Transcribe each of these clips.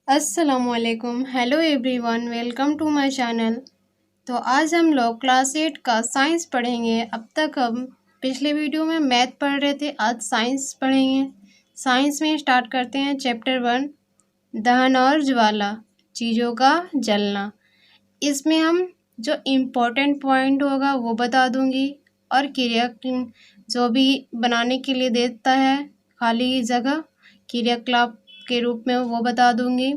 अस्सलामुअलैकुम, hello everyone, welcome to my channel. तो आज हम लोग क्लास 8 का साइंस पढ़ेंगे। अब तक हम पिछले वीडियो में मैथ पढ़ रहे थे, आज साइंस पढ़ेंगे। साइंस में स्टार्ट करते हैं चैप्टर 1, दहन और ज्वाला, चीज़ों का जलना। इसमें हम जो इम्पोर्टेंट पॉइंट होगा वो बता दूंगी और क्रिया जो भी बनाने के लिए देता है खाली जगह क्रियाकलाप के रूप में वो बता दूंगी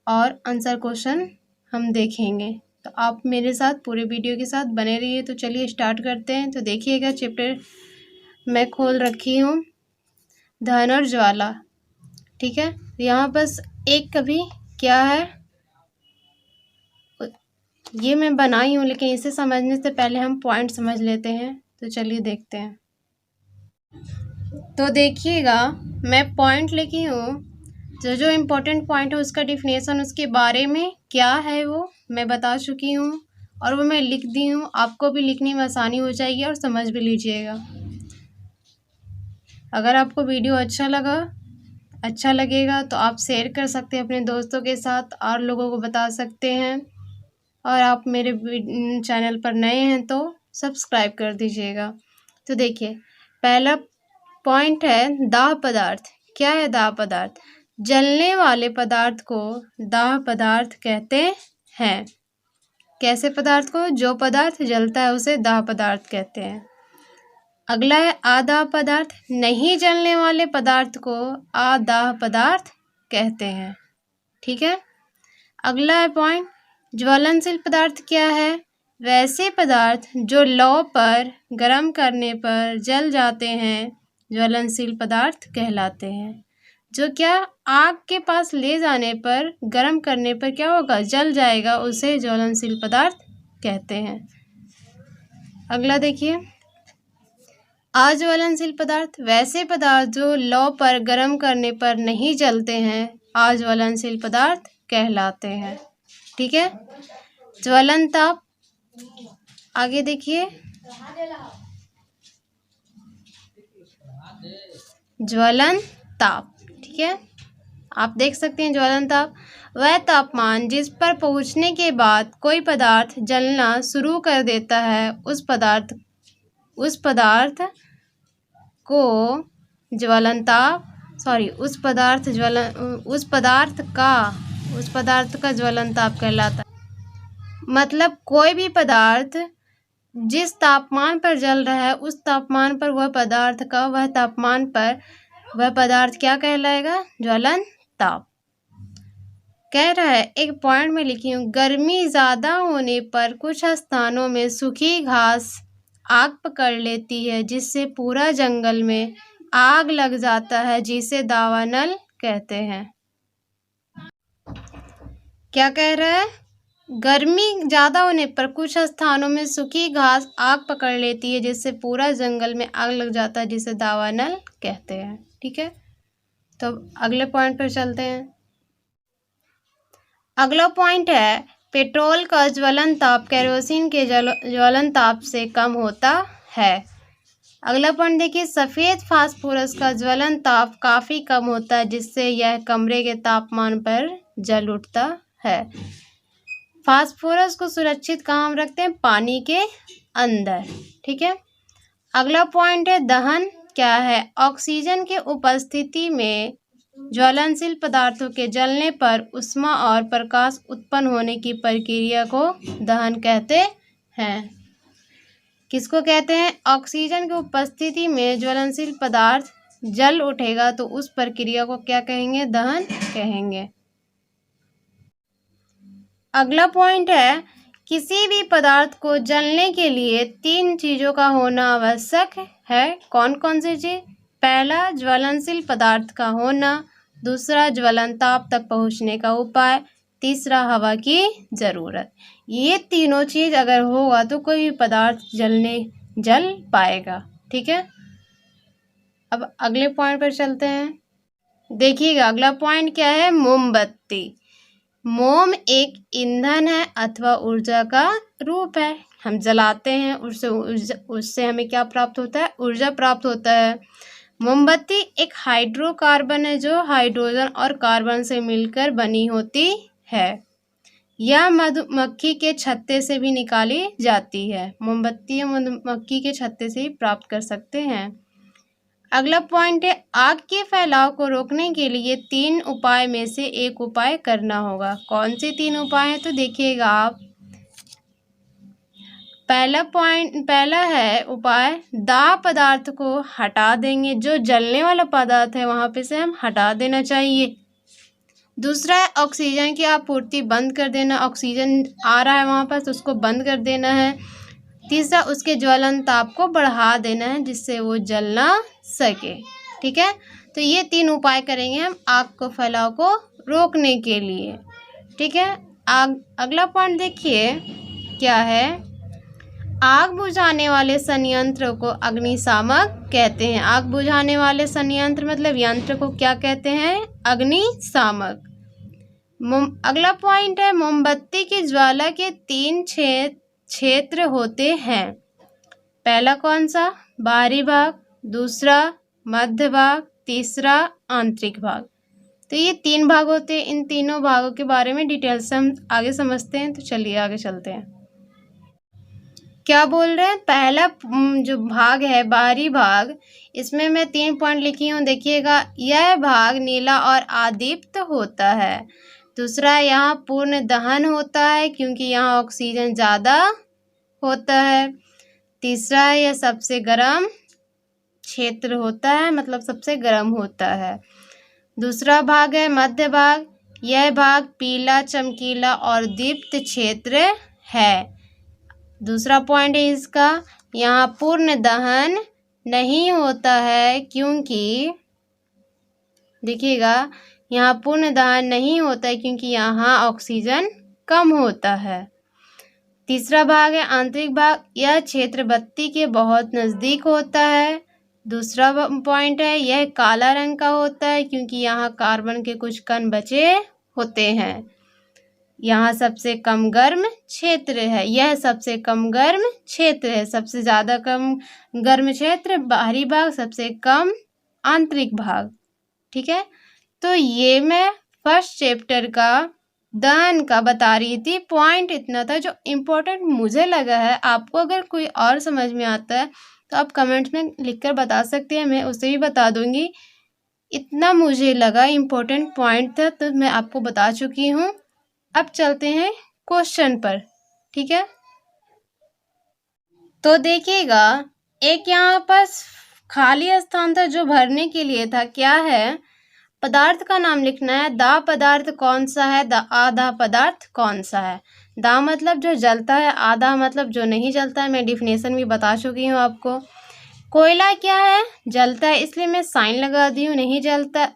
और आंसर क्वेश्चन हम देखेंगे। तो आप मेरे साथ पूरे वीडियो के साथ बने रहिए। तो चलिए स्टार्ट करते हैं। तो देखिएगा, चैप्टर मैं खोल रखी हूँ, दहन और ज्वाला। ठीक है, यहाँ बस एक कभी क्या है ये मैं बनाई हूँ, लेकिन इसे समझने से पहले हम पॉइंट समझ लेते हैं। तो चलिए देखते हैं। तो देखिएगा, मैं पॉइंट लिखी हूँ। जो जो इम्पोर्टेंट पॉइंट है उसका डिफिनेशन, उसके बारे में क्या है वो मैं बता चुकी हूँ और वो मैं लिख दी हूँ। आपको भी लिखने में आसानी हो जाएगी और समझ भी लीजिएगा। अगर आपको वीडियो अच्छा लगेगा तो आप शेयर कर सकते हैं अपने दोस्तों के साथ और लोगों को बता सकते हैं। और आप मेरे चैनल पर नए हैं तो सब्सक्राइब कर दीजिएगा। तो देखिए, पहला पॉइंट है दाह पदार्थ। क्या है दाह पदार्थ? जलने वाले पदार्थ को दाह पदार्थ कहते हैं। कैसे पदार्थ को? जो पदार्थ जलता है उसे दाह पदार्थ कहते हैं। अगला है अदाह पदार्थ। नहीं जलने वाले पदार्थ को अदाह पदार्थ कहते हैं। ठीक है, अगला है पॉइंट ज्वलनशील पदार्थ। क्या है? वैसे पदार्थ जो लौ पर गर्म करने पर जल जाते हैं ज्वलनशील पदार्थ कहलाते हैं। जो क्या आग के पास ले जाने पर गर्म करने पर क्या होगा? जल जाएगा, उसे ज्वलनशील पदार्थ कहते हैं। अगला देखिए, अज्वलनशील पदार्थ। वैसे पदार्थ जो लौ पर गर्म करने पर नहीं जलते हैं अज्वलनशील पदार्थ कहलाते हैं। ठीक है, ज्वलन ताप। आगे देखिए, ज्वलन ताप। ठीक है, आप देख सकते हैं ज्वलन ताप वह तापमान जिस पर पहुंचने के बाद कोई पदार्थ जलना शुरू कर देता है। उस पदार्थ को ज्वलन ताप उस पदार्थ का ज्वलन ताप कहलाता है। मतलब कोई भी पदार्थ जिस तापमान पर जल रहा है उस तापमान पर वह पदार्थ क्या कहलाएगा? ज्वलन ताप। कह रहा है, एक पॉइंट में लिखी हूँ, गर्मी ज़्यादा होने पर कुछ स्थानों में सूखी घास आग पकड़ लेती है जिससे पूरा जंगल में आग लग जाता है, जिसे दावानल कहते हैं। क्या कह रहा है? गर्मी ज़्यादा होने पर कुछ स्थानों में सूखी घास आग पकड़ लेती है जिससे पूरा जंगल में आग लग जाता है, जिसे दावानल कहते हैं। ठीक है, तो अगले पॉइंट पर चलते हैं। अगला पॉइंट है पेट्रोल का ज्वलन ताप केरोसिन के ज्वलन ताप से कम होता है। अगला पॉइंट देखिए, सफ़ेद फास्फोरस का ज्वलन ताप काफ़ी कम होता है जिससे यह कमरे के तापमान पर जल उठता है। फास्फोरस को सुरक्षित कहाँ हम रखते हैं? पानी के अंदर। ठीक है, अगला पॉइंट है दहन। क्या है? ऑक्सीजन के उपस्थिति में ज्वलनशील पदार्थों के जलने पर ऊष्मा और प्रकाश उत्पन्न होने की प्रक्रिया को दहन कहते हैं। किसको कहते हैं? ऑक्सीजन की उपस्थिति में ज्वलनशील पदार्थ जल उठेगा तो उस प्रक्रिया को क्या कहेंगे? दहन कहेंगे। अगला पॉइंट है, किसी भी पदार्थ को जलने के लिए 3 चीज़ों का होना आवश्यक है। कौन कौन सी चीज़? पहला, ज्वलनशील पदार्थ का होना। दूसरा, ज्वलन ताप तक पहुंचने का उपाय। तीसरा, हवा की ज़रूरत। ये तीनों चीज़ अगर होगा तो कोई भी पदार्थ जल पाएगा। ठीक है, अब अगले पॉइंट पर चलते हैं। देखिएगा, अगला पॉइंट क्या है? मोमबत्ती। मोम एक ईंधन है अथवा ऊर्जा का रूप है। हम जलाते हैं, उससे हमें क्या प्राप्त होता है? ऊर्जा प्राप्त होता है। मोमबत्ती एक हाइड्रोकार्बन है जो हाइड्रोजन और कार्बन से मिलकर बनी होती है। यह मधुमक्खी के छत्ते से भी निकाली जाती है। मोमबत्ती मधुमक्खी के छत्ते से ही प्राप्त कर सकते हैं। अगला पॉइंट है, आग के फैलाव को रोकने के लिए 3 उपाय में से एक उपाय करना होगा। कौन से 3 उपाय हैं तो देखिएगा आप। पहला है उपाय, दाह पदार्थ को हटा देंगे। जो जलने वाला पदार्थ है वहां पे से हम हटा देना चाहिए। दूसरा है ऑक्सीजन की आपूर्ति बंद कर देना। ऑक्सीजन आ रहा है वहां पर तो उसको बंद कर देना है। तीसरा, उसके ज्वलन ताप को बढ़ा देना है जिससे वो जल ना सके। ठीक है, तो ये 3 उपाय करेंगे हम आग को फैलाव को रोकने के लिए। ठीक है, अगला पॉइंट देखिए क्या है। आग बुझाने वाले संयंत्र को अग्निशामक कहते हैं। आग बुझाने वाले संयंत्र मतलब यंत्र को क्या कहते हैं? अग्निशामक। अगला पॉइंट है, मोमबत्ती की ज्वाला के 3 क्षेत्र होते हैं। पहला कौन सा? बाहरी भाग, दूसरा मध्य भाग, तीसरा आंतरिक भाग। तो ये 3 भाग होते हैं। इन तीनों भागों के बारे में डिटेल से हम आगे समझते हैं। तो चलिए आगे चलते हैं। क्या बोल रहे हैं? पहला जो भाग है बाहरी भाग, इसमें मैं 3 पॉइंट लिखी हूँ, देखिएगा। यह भाग नीला और अदीप्त होता है। दूसरा, यहाँ पूर्ण दहन होता है क्योंकि यहाँ ऑक्सीजन ज़्यादा होता है। तीसरा, यह सबसे गर्म क्षेत्र होता है, मतलब सबसे गर्म होता है। दूसरा भाग है मध्य भाग। यह भाग पीला, चमकीला और दीप्त क्षेत्र है। दूसरा पॉइंट है इसका, यहाँ पूर्ण दहन नहीं होता है क्योंकि देखिएगा, यहाँ पूर्ण दहन नहीं होता है क्योंकि यहाँ ऑक्सीजन कम होता है। तीसरा भाग है आंतरिक भाग। यह क्षेत्र बत्ती के बहुत नज़दीक होता है। दूसरा पॉइंट है, यह काला रंग का होता है क्योंकि यहाँ कार्बन के कुछ कण बचे होते हैं। यहाँ सबसे कम गर्म क्षेत्र है। यह सबसे कम गर्म क्षेत्र है। सबसे ज़्यादा कम गर्म क्षेत्र बाहरी भाग, सबसे कम आंतरिक भाग। ठीक है, तो ये मैं फर्स्ट चैप्टर का दहन का बता रही थी। पॉइंट इतना था जो इम्पोर्टेंट मुझे लगा है। आपको अगर कोई और समझ में आता है तो आप कमेंट्स में लिखकर बता सकते हैं, मैं उसे भी बता दूंगी। इतना मुझे लगा इम्पोर्टेंट पॉइंट था तो मैं आपको बता चुकी हूँ। अब चलते हैं क्वेश्चन पर। ठीक है, तो देखिएगा, एक यहाँ पर खाली स्थान था जो भरने के लिए था। क्या है? पदार्थ का नाम लिखना है। दाह पदार्थ कौन सा है? आधा पदार्थ कौन सा है? दाह मतलब जो जलता है, आधा मतलब जो नहीं जलता है। मैं डिफिनेशन भी बता चुकी हूँ आपको। कोयला क्या है? जलता है, इसलिए मैं साइन लगा दी हूँ। नहीं जलता,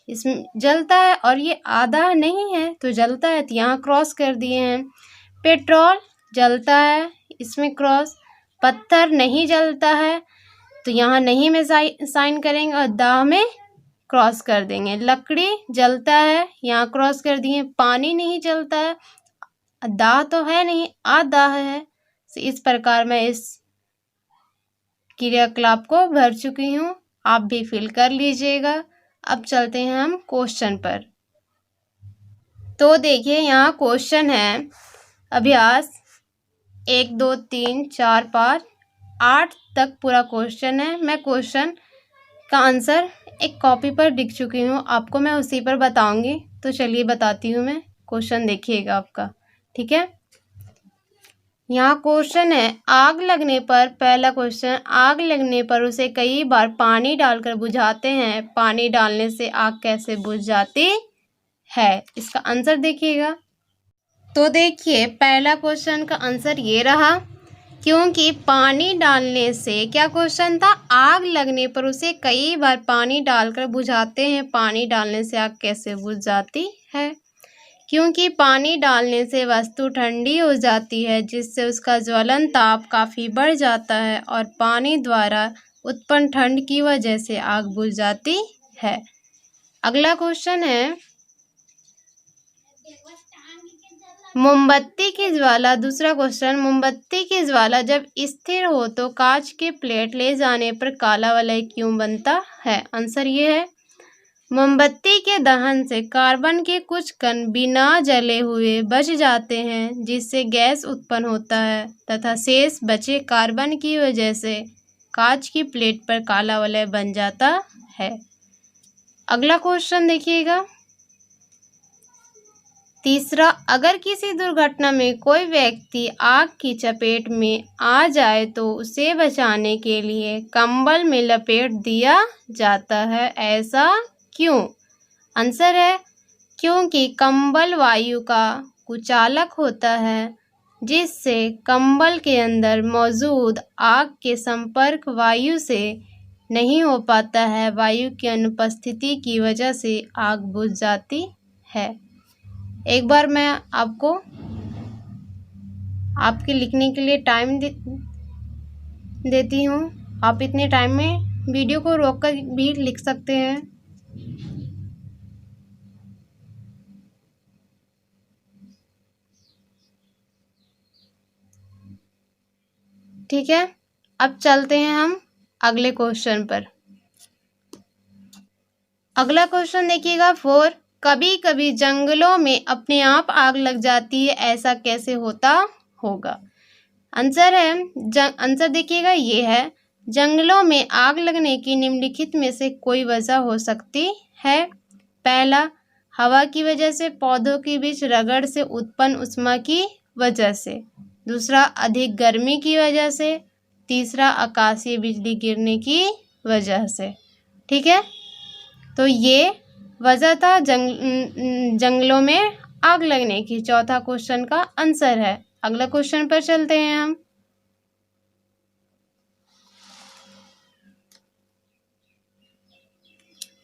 इसमें जलता है और ये आधा नहीं है तो जलता है, तो यहाँ क्रॉस कर दिए हैं। पेट्रोल जलता है, इसमें क्रॉस। पत्थर नहीं जलता है तो यहाँ नहीं में साइन करेंगे और दाह में क्रॉस कर देंगे। लकड़ी जलता है, यहाँ क्रॉस कर दिए। पानी नहीं जलता है, दाह तो है नहीं, आदाह है। तो इस प्रकार मैं इस क्रियाकलाप को भर चुकी हूँ। आप भी फिल कर लीजिएगा। अब चलते हैं हम क्वेश्चन पर। तो देखिए, यहाँ क्वेश्चन है अभ्यास 1 2 3 4 5 8 तक पूरा क्वेश्चन है। मैं क्वेश्चन का आंसर एक कॉपी पर लिख चुकी हूँ, आपको मैं उसी पर बताऊंगी। तो चलिए बताती हूँ मैं। क्वेश्चन देखिएगा आपका। ठीक है, यहाँ क्वेश्चन है, आग लगने पर, पहला क्वेश्चन, आग लगने पर उसे कई बार पानी डालकर बुझाते हैं। पानी डालने से आग कैसे बुझ जाती है? इसका आंसर देखिएगा। तो देखिए, पहला क्वेश्चन का आंसर ये रहा, क्योंकि पानी डालने से, क्या क्वेश्चन था? आग लगने पर उसे कई बार पानी डालकर बुझाते हैं। पानी डालने से आग कैसे बुझ जाती है? क्योंकि पानी डालने से वस्तु ठंडी हो जाती है जिससे उसका ज्वलन ताप काफ़ी बढ़ जाता है और पानी द्वारा उत्पन्न ठंड की वजह से आग बुझ जाती है। अगला क्वेश्चन है, मोमबत्ती की ज्वाला, दूसरा क्वेश्चन, मोमबत्ती की ज्वाला जब स्थिर हो तो कांच की प्लेट ले जाने पर काला वलय क्यों बनता है? आंसर ये है, मोमबत्ती के दहन से कार्बन के कुछ कण बिना जले हुए बच जाते हैं, जिससे गैस उत्पन्न होता है तथा शेष बचे कार्बन की वजह से कांच की प्लेट पर काला वलय बन जाता है। अगला क्वेश्चन देखिएगा, तीसरा, अगर किसी दुर्घटना में कोई व्यक्ति आग की चपेट में आ जाए तो उसे बचाने के लिए कंबल में लपेट दिया जाता है, ऐसा क्यों? आंसर है, क्योंकि कंबल वायु का कुचालक होता है, जिससे कंबल के अंदर मौजूद आग के संपर्क वायु से नहीं हो पाता है। वायु की अनुपस्थिति की वजह से आग बुझ जाती है। एक बार मैं आपको आपके लिखने के लिए टाइम देती हूँ। आप इतने टाइम में वीडियो को रोककर भी लिख सकते हैं। ठीक है, अब चलते हैं हम अगले क्वेश्चन पर। अगला क्वेश्चन देखिएगा 4, कभी कभी जंगलों में अपने आप आग लग जाती है, ऐसा कैसे होता होगा? आंसर है, आंसर देखिएगा ये है, जंगलों में आग लगने की निम्नलिखित में से कोई वजह हो सकती है। पहला, हवा की वजह से, पौधों के बीच रगड़ से उत्पन्न उष्मा की वजह से। दूसरा, अधिक गर्मी की वजह से। तीसरा, आकाशीय बिजली गिरने की वजह से। ठीक है, तो ये वजह था जंगलों में आग लगने की। चौथा क्वेश्चन का आंसर है। अगला क्वेश्चन पर चलते हैं हम।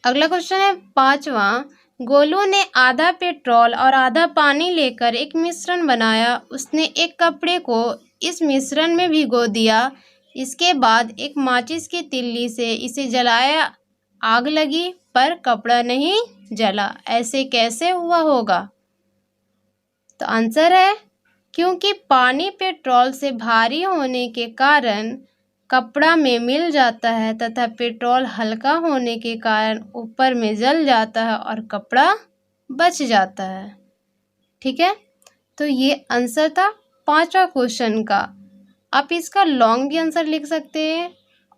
अगला क्वेश्चन है 5वां, गोलू ने आधा पेट्रोल और आधा पानी लेकर एक मिश्रण बनाया। उसने एक कपड़े को इस मिश्रण में भिगो दिया। इसके बाद एक माचिस की तिल्ली से इसे जलाया। आग लगी पर कपड़ा नहीं जला, ऐसे कैसे हुआ होगा? तो आंसर है, क्योंकि पानी पेट्रोल से भारी होने के कारण कपड़ा में मिल जाता है तथा पेट्रोल हल्का होने के कारण ऊपर में जल जाता है और कपड़ा बच जाता है। ठीक है, तो ये आंसर था 5वां क्वेश्चन का। आप इसका लॉन्ग भी आंसर लिख सकते हैं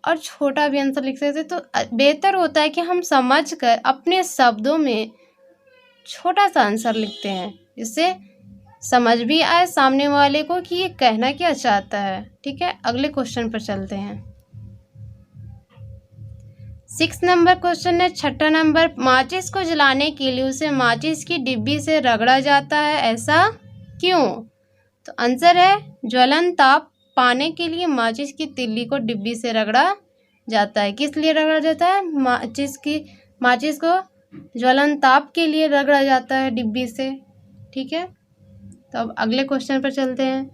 और छोटा भी आंसर लिख सकते हैं। तो बेहतर होता है कि हम समझकर अपने शब्दों में छोटा सा आंसर लिखते हैं, जिससे समझ भी आए सामने वाले को कि ये कहना क्या चाहता है। ठीक है, अगले क्वेश्चन पर चलते हैं। 6 नंबर क्वेश्चन है, 6ठा नंबर, माचिस को जलाने के लिए उसे माचिस की डिब्बी से रगड़ा जाता है, ऐसा क्यों? तो आंसर है, ज्वलन ताप पाने के लिए माचिस की तिल्ली को डिब्बी से रगड़ा जाता है। किस लिए रगड़ा जाता है? माचिस को ज्वलन ताप के लिए रगड़ा जाता है डिब्बी से। ठीक है, तो अब अगले क्वेश्चन पर चलते हैं।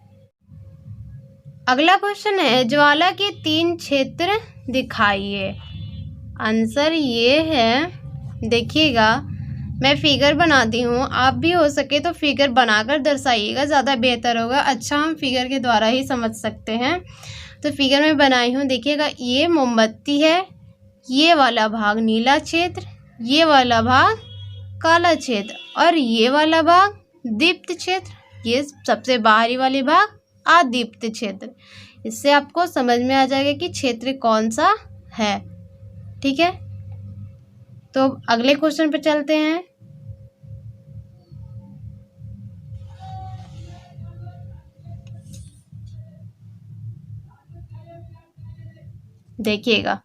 अगला क्वेश्चन है, ज्वाला के 3 क्षेत्र दिखाइए। आंसर ये है, देखिएगा मैं फिगर बनाती हूँ, आप भी हो सके तो फिगर बनाकर दर्शाइएगा, ज़्यादा बेहतर होगा। अच्छा, हम फिगर के द्वारा ही समझ सकते हैं। तो फिगर में बनाई हूँ, देखिएगा ये मोमबत्ती है, ये वाला भाग नीला क्षेत्र, ये वाला भाग काला क्षेत्र और ये वाला भाग दीप्त क्षेत्र, ये सबसे बाहरी वाले भाग अदीप्त क्षेत्र। इससे आपको समझ में आ जाएगा कि क्षेत्र कौन सा है। ठीक है, तो अगले क्वेश्चन पर चलते हैं। देखिएगा,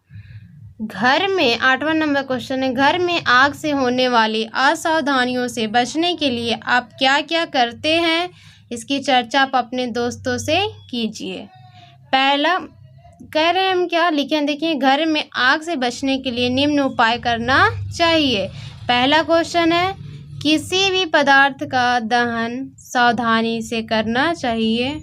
घर में 8वां नंबर क्वेश्चन है, घर में आग से होने वाली असावधानियों से बचने के लिए आप क्या क्या करते हैं? इसकी चर्चा आप अपने दोस्तों से कीजिए। पहला कह रहे हैं हम क्या लिखें, देखिए, घर में आग से बचने के लिए निम्न उपाय करना चाहिए। पहला क्वेश्चन है, किसी भी पदार्थ का दहन सावधानी से करना चाहिए।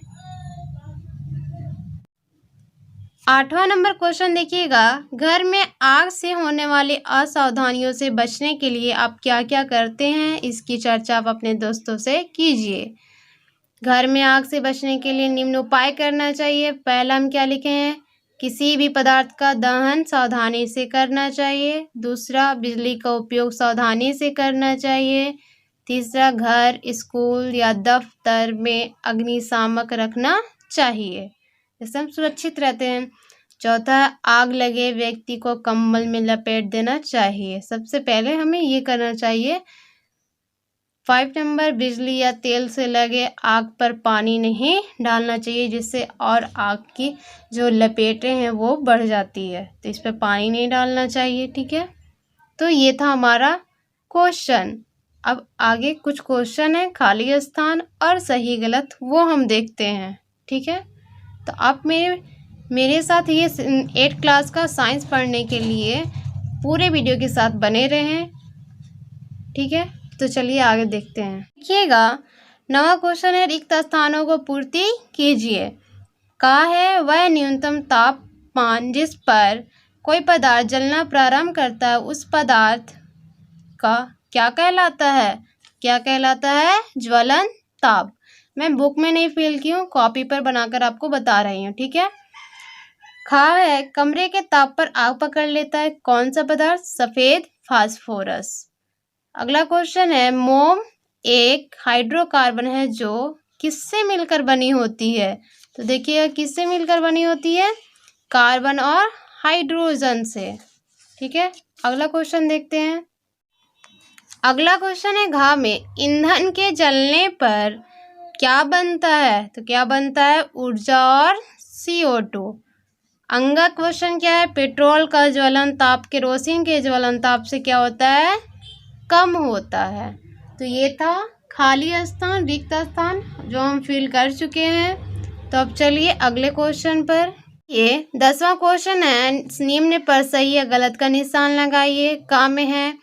8वां नंबर क्वेश्चन देखिएगा, घर में आग से होने वाली असावधानियों से बचने के लिए आप क्या क्या करते हैं? इसकी चर्चा आप अपने दोस्तों से कीजिए। घर में आग से बचने के लिए निम्न उपाय करना चाहिए। पहला हम क्या लिखे हैं, किसी भी पदार्थ का दहन सावधानी से करना चाहिए। दूसरा, बिजली का उपयोग सावधानी से करना चाहिए। तीसरा, घर, स्कूल या दफ्तर में अग्निशामक रखना चाहिए, इससे हम सुरक्षित रहते हैं। चौथा, आग लगे व्यक्ति को कंबल में लपेट देना चाहिए। सबसे पहले हमें ये करना चाहिए। 5 नंबर, बिजली या तेल से लगे आग पर पानी नहीं डालना चाहिए, जिससे और आग की जो लपेटें हैं वो बढ़ जाती है, तो इस पर पानी नहीं डालना चाहिए। ठीक है, तो ये था हमारा क्वेश्चन। अब आगे कुछ क्वेश्चन है खाली स्थान और सही गलत, वो हम देखते हैं। ठीक है, तो आप मेरे साथ ये 8th क्लास का साइंस पढ़ने के लिए पूरे वीडियो के साथ बने रहें। ठीक है, तो चलिए आगे देखते हैं। देखिएगा, 9वां क्वेश्चन है, रिक्त स्थानों को पूर्ति कीजिए। कहा है वह न्यूनतम तापमान जिस पर कोई पदार्थ जलना प्रारंभ करता है उस पदार्थ का क्या कहलाता है? क्या कहलाता है? ज्वलन ताप। मैं बुक में नहीं फिल की हूँ, कॉपी पर बनाकर आपको बता रही हूँ। ठीक है, कहा है कमरे के ताप पर आग पकड़ लेता है कौन सा पदार्थ? सफेद फास्फोरस। अगला क्वेश्चन है, मोम एक हाइड्रोकार्बन है जो किससे मिलकर बनी होती है? तो देखिएगा, किससे मिलकर बनी होती है? कार्बन और हाइड्रोजन से। ठीक है, अगला क्वेश्चन देखते हैं। अगला क्वेश्चन है, घाव में ईंधन के जलने पर क्या बनता है? तो क्या बनता है? ऊर्जा और CO2। अगला क्वेश्चन क्या है? पेट्रोल का ज्वलन ताप केरोसिन के ज्वलन ताप से क्या होता है? कम होता है। तो ये था खाली स्थान, रिक्त स्थान, जो हम फिल कर चुके हैं। तो अब चलिए अगले क्वेश्चन पर। ये 10वां क्वेश्चन है, निम्न पर सही या गलत का निशान लगाइए। का में है,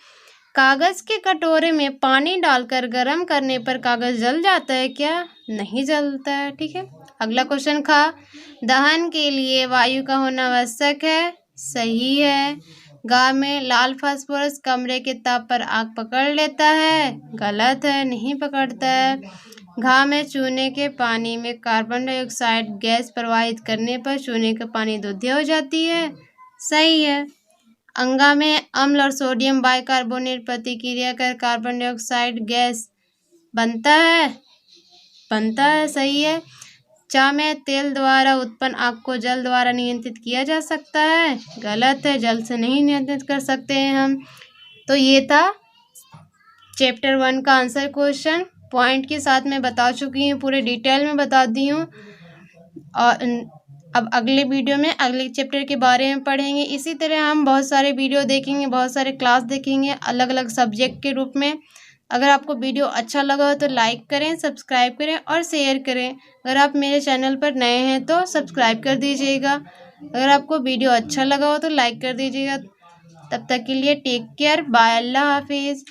कागज के कटोरे में पानी डालकर गर्म करने पर कागज जल जाता है क्या? नहीं जलता है। ठीक है, अगला क्वेश्चन खा, दहन के लिए वायु का होना आवश्यक है। सही है। गा में लाल फास्फोरस कमरे के ताप पर आग पकड़ लेता है। गलत है, नहीं पकड़ता है। घा में चूने के पानी में कार्बन डाइऑक्साइड गैस प्रवाहित करने पर चूने का पानी दूधिया हो जाती है। सही है। अंगा में अम्ल और सोडियम बाइकार्बोनेट प्रतिक्रिया कर कार्बन डाइऑक्साइड गैस बनता है। सही है। चा में तेल द्वारा उत्पन्न आग को जल द्वारा नियंत्रित किया जा सकता है। गलत है, जल से नहीं नियंत्रित कर सकते हैं हम। तो ये था चैप्टर 1 का आंसर क्वेश्चन। पॉइंट के साथ मैं बता चुकी हूँ, पूरे डिटेल में बता दी हूँ। और अब अगले वीडियो में अगले चैप्टर के बारे में पढ़ेंगे। इसी तरह हम बहुत सारे वीडियो देखेंगे, बहुत सारे क्लास देखेंगे अलग अलग सब्जेक्ट के रूप में। अगर आपको वीडियो अच्छा लगा हो तो लाइक करें, सब्सक्राइब करें और शेयर करें। अगर आप मेरे चैनल पर नए हैं तो सब्सक्राइब कर दीजिएगा। अगर आपको वीडियो अच्छा लगा हो तो लाइक कर दीजिएगा। तब तक के लिए टेक केयर, बाय, अल्लाह हाफिज़।